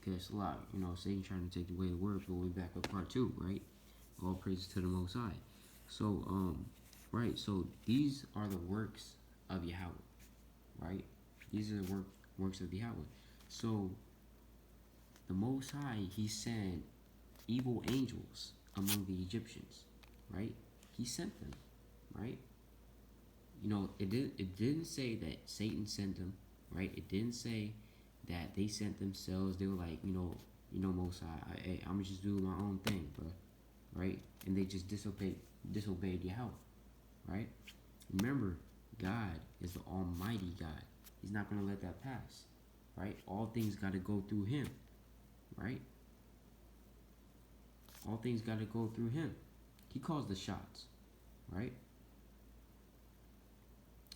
Okay, it's a lot. Satan trying to take away the word, but we're back with part 2, right? All praises to the Most High. So, right. So these are the works of Yahweh, right? These are the works of Yahweh. So the Most High, He sent evil angels among the Egyptians, right? He sent them, right? It didn't say that Satan sent them, right? It didn't say that they sent themselves. They were like, Most High, I'm just doing my own thing, bro, right? And they just disobeyed Yahweh, right? Remember, God is the Almighty God. He's not gonna let that pass, right? All things got to go through Him, right? All things got to go through Him. He calls the shots, right?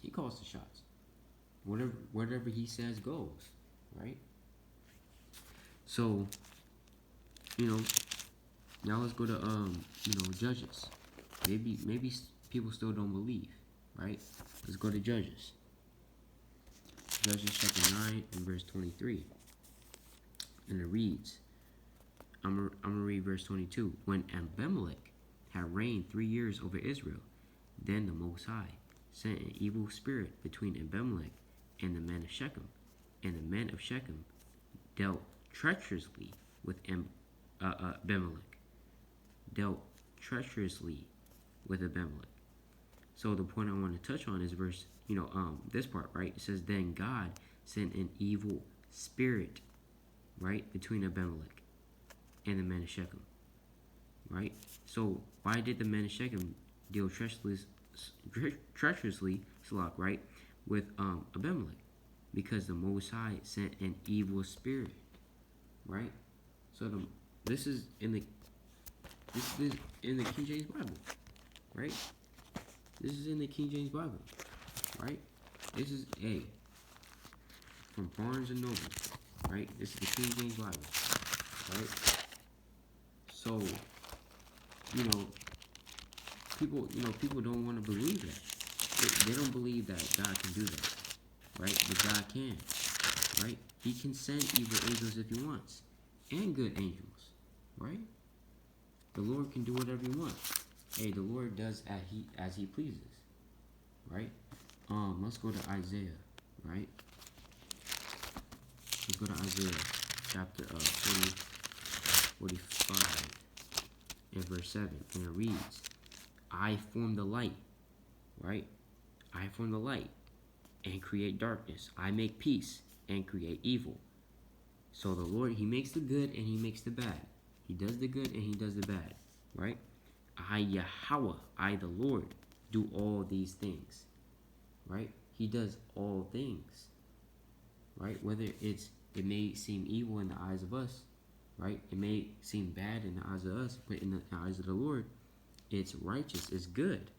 He calls the shots. Whatever He says goes, right? So, now let's go to Judges. Maybe people still don't believe, right? Let's go to Judges. Judges chapter 9 and verse 23. And it reads, I'm gonna read verse 22. When Abimelech had reigned 3 years over Israel, then the Most High sent an evil spirit between Abimelech and the men of Shechem, and the men of Shechem dealt treacherously with Abimelech. Dealt treacherously with Abimelech. So the point I want to touch on is verse, this part, right? It says, then God sent an evil spirit, right, between Abimelech and the men of Shechem, right? So why did the men of Shechem deal treacherously, right, with Abimelech? Because the Most High sent an evil spirit, right? So this is in the King James Bible, right? This is in the King James Bible, right? This is from Barnes and Noble, right? This is the King James Bible, right? So, people don't want to believe that. They don't believe that God can do that, right? But God can, right? He can send evil angels if He wants, and good angels, right? The Lord can do whatever He wants. The Lord does as He pleases, right? Let's go to Isaiah, right? Let's go to Isaiah chapter 45 and verse 7, and it reads, I form the light, right? I form the light and create darkness. I make peace and create evil. So the Lord, He makes the good and He makes the bad. He does the good and He does the bad, right? I, Yahweh, I, the Lord, do all these things, right? He does all things, right? Whether it may seem evil in the eyes of us, right? It may seem bad in the eyes of us, but in the eyes of the Lord, it's righteous, it's good,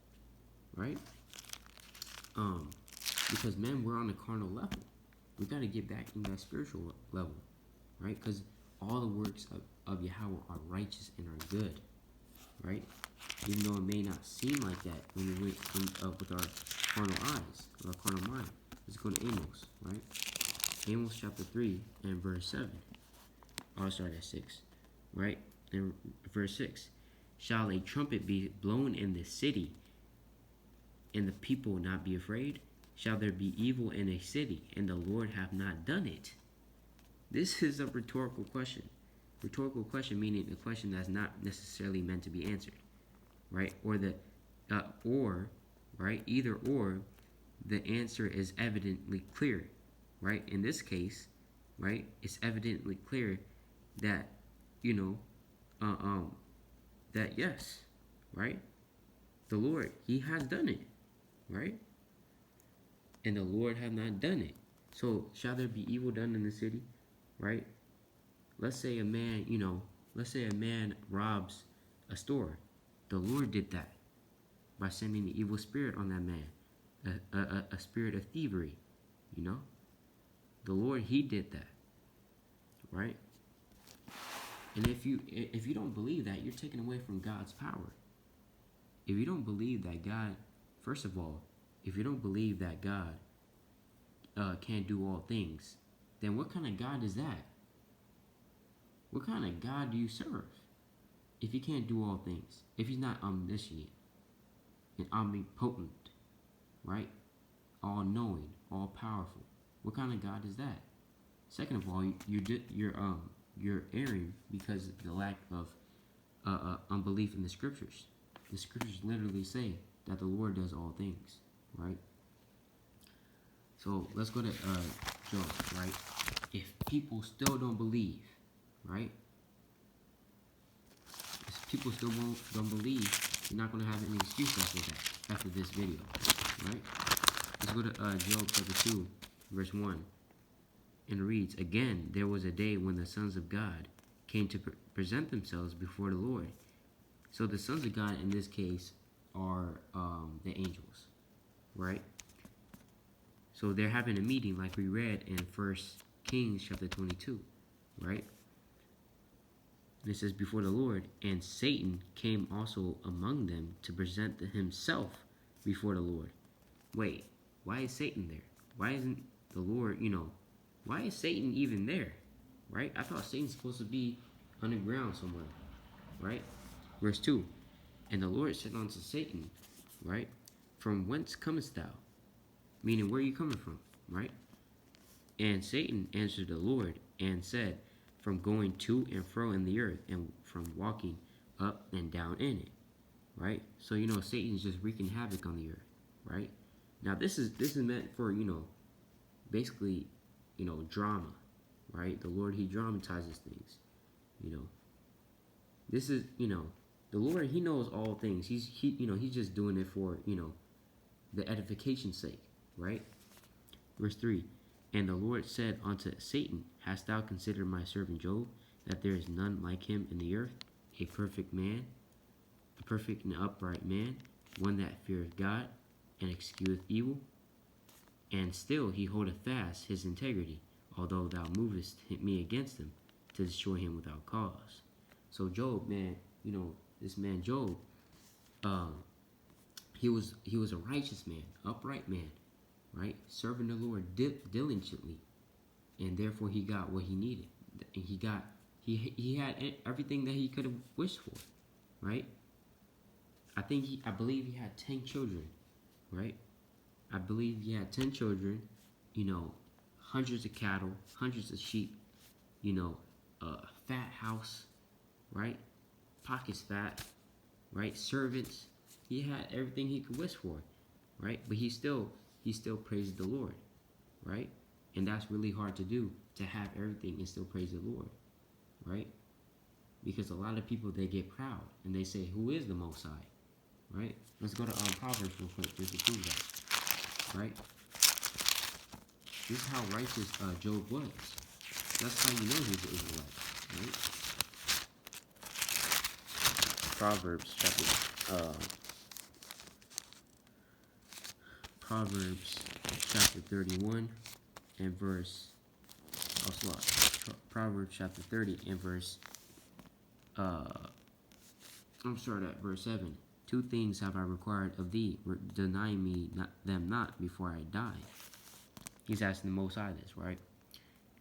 right? Because man, we're on a carnal level. We got to get back in that spiritual level, right? Because all the works of Yahweh are righteous and are good, right? Even though it may not seem like that when we with our carnal eyes, or our carnal mind. Let's go to Amos, right? Amos chapter 3 and verse 7. I'll start at 6, right? And verse 6. Shall a trumpet be blown in the city, and the people not be afraid? Shall there be evil in a city, and the Lord have not done it? This is a rhetorical question. Rhetorical question meaning a question that's not necessarily meant to be answered, right? Either or, the answer is evidently clear, right? In this case, right, it's evidently clear that, that yes, right? The Lord, He has done it, right? And the Lord have not done it. So shall there be evil done in the city, right? Let's say a man robs a store. The Lord did that by sending the evil spirit on that man, a spirit of thievery, The Lord, He did that, right? And if you don't believe that, you're taking away from God's power. If you don't believe that God, first of all, if you don't believe that God can't do all things, then what kind of God is that? What kind of God do you serve if he can't do all things? If he's not omniscient and omnipotent, right? All knowing, all powerful. What kind of God is that? Second of all, you're erring because of the lack of unbelief in the scriptures. The scriptures literally say that the Lord does all things, right? So let's go to Job, right? If people still don't believe, right? If people still don't believe, you're not going to have any excuse after that, after this video, right? Let's go to Job chapter 2, verse 1. And it reads, "Again, there was a day when the sons of God came to present themselves before the Lord." So the sons of God in this case are the angels, right? So they're having a meeting like we read in 1 Kings chapter 22, right? And it says, "Before the Lord, and Satan came also among them to present himself before the Lord." Wait, why is Satan there? Why isn't the Lord, why is Satan even there, right? I thought Satan's supposed to be underground somewhere, right? Verse 2, "And the Lord said unto Satan," right? "From whence comest thou?" Meaning, where are you coming from, right? "And Satan answered the Lord and said, From going to and fro in the earth, and from walking up and down in it," right? So, Satan's just wreaking havoc on the earth, right? Now, this is meant for, basically, drama, right? The Lord, he dramatizes things, This is, the Lord, he knows all things. He's just doing it for, the edification's sake, right? Verse 3, "And the Lord said unto Satan, Hast thou considered my servant Job, that there is none like him in the earth, a perfect man, a perfect and upright man, one that feareth God, and excuseth evil? And still he holdeth fast his integrity, although thou movest me against him, to destroy him without cause." So Job, man, this man Job, he was a righteous man, upright man, right? Serving the Lord diligently, and therefore he got what he needed. And he had everything that he could have wished for, right? I believe he had 10 children, right? I believe he had 10 children, hundreds of cattle, hundreds of sheep, a fat house, right? Pockets fat, right? Servants. He had everything he could wish for, right? But he still praised the Lord, right? And that's really hard to do, to have everything and still praise the Lord, right? Because a lot of people, they get proud and they say, "Who is the Most High?" Right? Let's go to Proverbs real quick just to prove that, right? This is how righteous Job was. That's how you know he's an Israelite, right? Proverbs chapter 31 and verse. Proverbs chapter 30 and verse. Verse 7. "Two things have I required of thee, deny me them not before I die." He's asking the Most High this, right?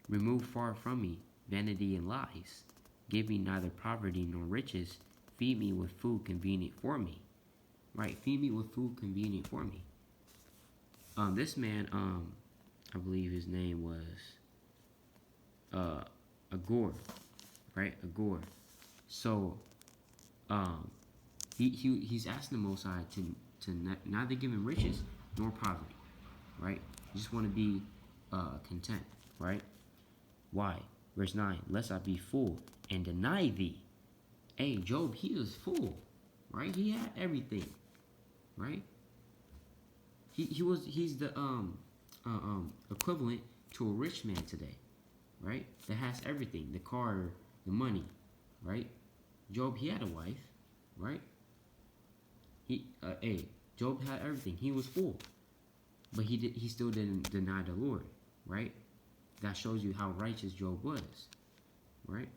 "Remove far from me vanity and lies. Give me neither poverty nor riches. Feed me with food convenient for me." Right? Feed me with food convenient for me. This man, I believe his name was Agor, right? Agor. So, he's asking the Most High to neither give him riches nor poverty, right? You just want to be content, right? Why? Verse 9, "Lest I be full and deny thee." Hey, Job, he was full, right? He had everything, right? He's the equivalent to a rich man today, right? That has everything, the car, the money, right? Job, he had a wife, right? Job had everything. He was full, but he still didn't deny the Lord, right? That shows you how righteous Job was, right?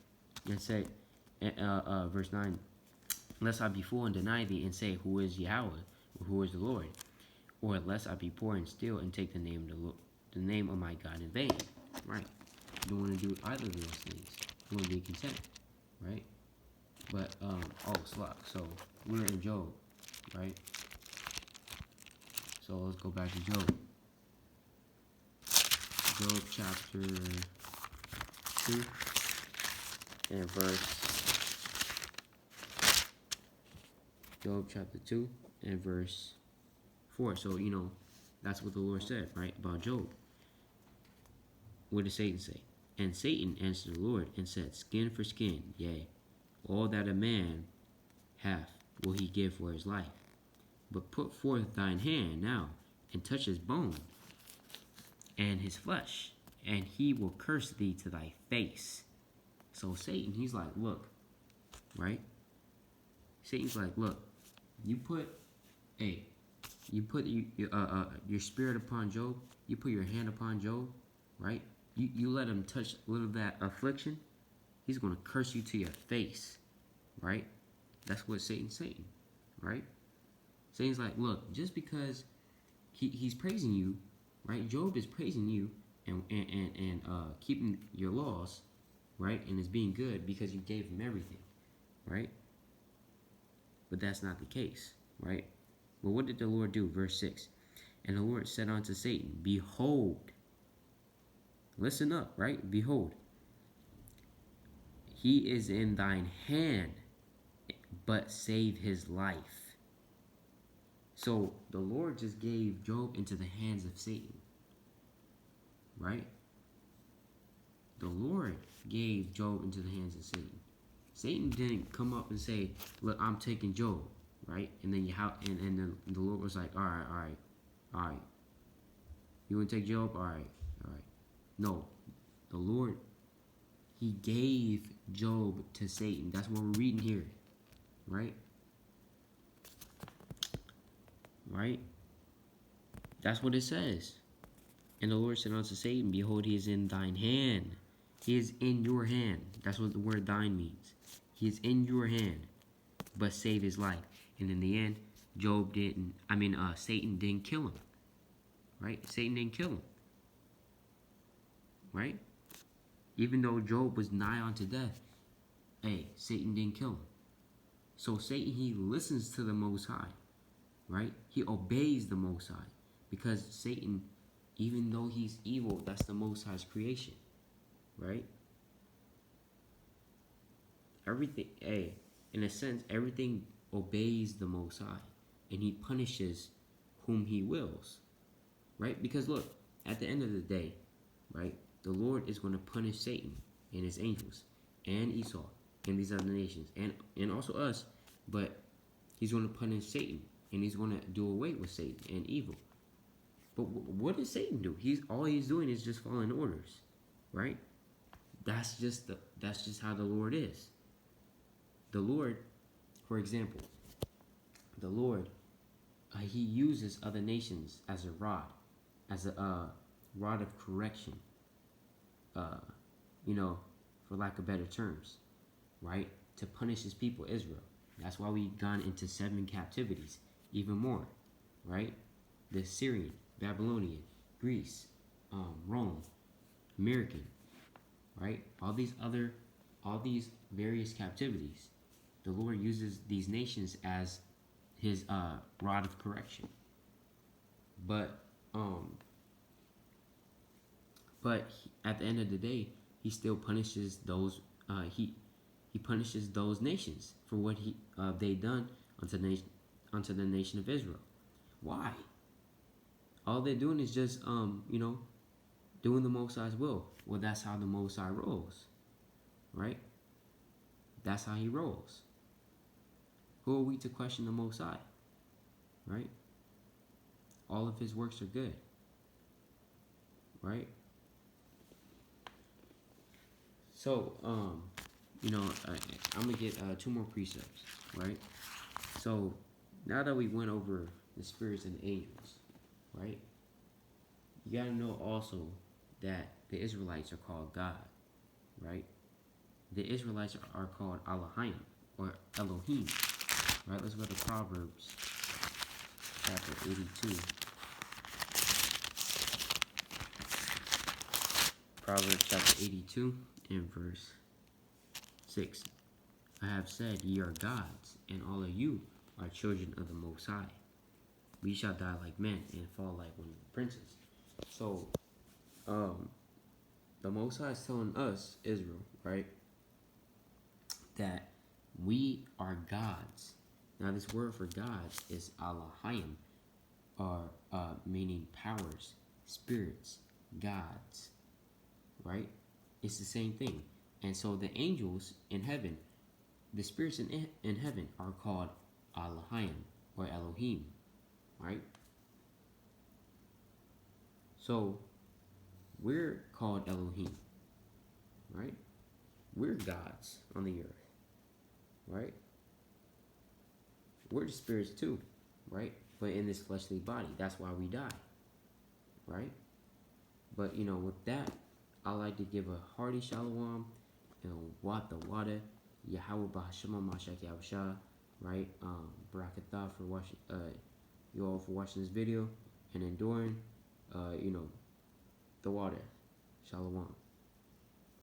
And say, verse 9, "Lest I be full and deny thee, and say, Who is Yahweh, or who is the Lord? Or lest I be poor and steal, and take the name of my God in vain." Right? You don't want to do either of those things. You want to be content. right? But so we're in Job, right? So let's go back to Job. Job chapter 2 and Job chapter 2 and verse 4. So, that's what the Lord said, right, about Job. What did Satan say? And Satan answered the Lord and said, Skin for skin, yea, all that a man hath will he give for his life. But put forth thine hand now, and touch his bone and his flesh, and he will curse thee to thy face. So Satan, he's like, look, right? Satan's like, look, you put your spirit upon Job, you put your hand upon Job, right? You let him touch a little of that affliction, he's going to curse you to your face, right? That's what Satan's saying, right? Satan's like, look, just because he's praising you, right? Job is praising you and keeping your laws, right? And is being good because you gave him everything, right? But that's not the case, right? But what did the Lord do? Verse 6. And the Lord said unto Satan, Behold, listen up, right? Behold, he is in thine hand, but save his life. So the Lord just gave Job into the hands of Satan, right? The Lord gave Job into the hands of Satan. Satan didn't come up and say, look, I'm taking Job, right? And then then the Lord was like, all right. You want to take Job? All right. No, the Lord, he gave Job to Satan. That's what we're reading here, right? Right? That's what it says. And the Lord said unto Satan, Behold, he is in thine hand. He is in your hand. That's what the word thine means. He is in your hand, but save his life. And in the end, Satan didn't kill him. Right? Satan didn't kill him. Right? Even though Job was nigh unto death, Satan didn't kill him. So Satan, he listens to the Most High. Right? He obeys the Most High. Because Satan, even though he's evil, that's the Most High's creation. Right? Everything, in a sense, everything obeys the Most High. And he punishes whom he wills. Right? Because look, at the end of the day, right, the Lord is going to punish Satan and his angels and Esau and these other nations and also us, but he's going to punish Satan and he's going to do away with Satan and evil. But what does Satan do? All he's doing is just following orders, right? That's just how the Lord is. The Lord, for example, the Lord, he uses other nations as a rod of correction, for lack of better terms, right? To punish his people, Israel. That's why we've gone into 7 captivities, even more, right? The Syrian, Babylonian, Greece, Rome, American, right? All these various captivities, the Lord uses these nations as his rod of correction. But at the end of the day, he still punishes those. He punishes those nations for what they done unto the nation of Israel. Why? All they're doing is just doing the Most High's will. Well, that's how the Most High rolls, right? That's how he rolls. Who are we to question the Most High, right? All of his works are good, right? So, I'm going to get 2 more precepts, right? So, now that we went over the spirits and the angels, right? You got to know also that the Israelites are called God, right? The Israelites are called Elohim, or Elohim, right? Let's go to Proverbs chapter 82. Proverbs chapter 82 and verse 6. I have said, ye are gods, and all of you are children of the Most High. We shall die like men and fall like one of the princes. So, the Most High is telling us, Israel, right, that we are gods. Now, this word for gods is Allahayim, or meaning powers, spirits, gods, right? It's the same thing. And so the angels in heaven, the spirits in heaven are called Allahayim or Elohim, right? So we're called Elohim, right? We're gods on the earth, right? We're the spirits too, right? But in this fleshly body, that's why we die, right? But with that, I like to give a hearty shalom and wat the water, Yahweh Bahashama Mashak Yahusha, right? Barakatah for watching, you all for watching this video and enduring, the water. Shalom.